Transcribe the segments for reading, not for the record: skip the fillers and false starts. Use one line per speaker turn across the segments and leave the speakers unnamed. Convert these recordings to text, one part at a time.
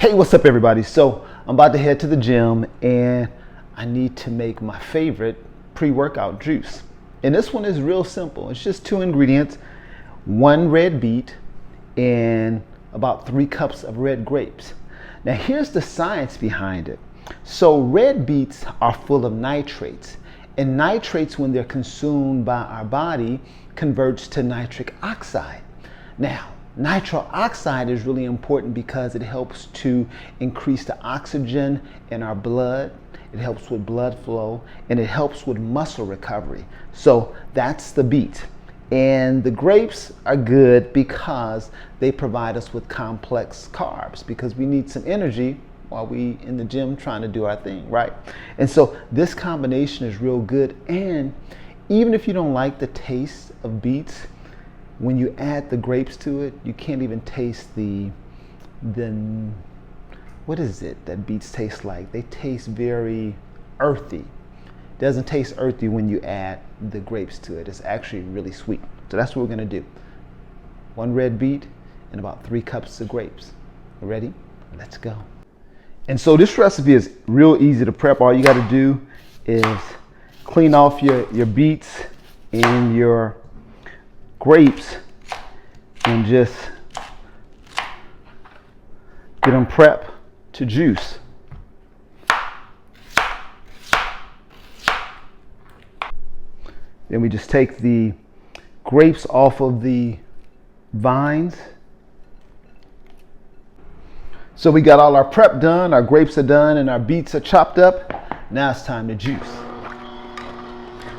Hey, what's up everybody? So I'm about to head to the gym and I need to make my favorite pre-workout juice. And this one is real simple. It's just 2 ingredients, 1 red beet and about 3 cups of red grapes. Now here's the science behind it. So red beets are full of nitrates, and nitrates, when they're consumed by our body, converts to nitric oxide. Now nitric oxide is really important because it helps to increase the oxygen in our blood. It helps with blood flow and it helps with muscle recovery. So that's the beet. And the grapes are good because they provide us with complex carbs, because we need some energy while we in the gym trying to do our thing, right? And so this combination is real good. And even if you don't like the taste of beets, when you add the grapes to it, you can't even taste the what is it that beets taste like? They taste very earthy. It doesn't taste earthy when you add the grapes to it. It's actually really sweet. So that's what we're gonna do. 1 red beet and about 3 cups of grapes. Ready? Let's go. And so this recipe is real easy to prep. All you gotta do is clean off your beets and your grapes and just get them prepped to juice. Then we just take the grapes off of the vines. So we got all our prep done, our grapes are done, and our beets are chopped up. Now it's time to juice.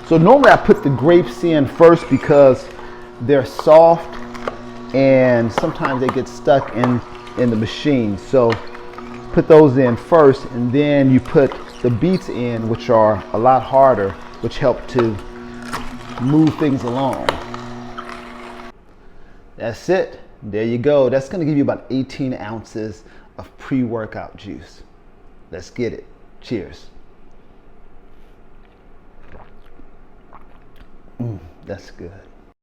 So normally I put the grapes in first because they're soft and sometimes they get stuck in the machine. So put those in first, and then you put the beets in, which are a lot harder, which help to move things along. That's it. There you go. That's going to give you about 18 ounces of pre-workout juice. Let's get it. Cheers. That's good.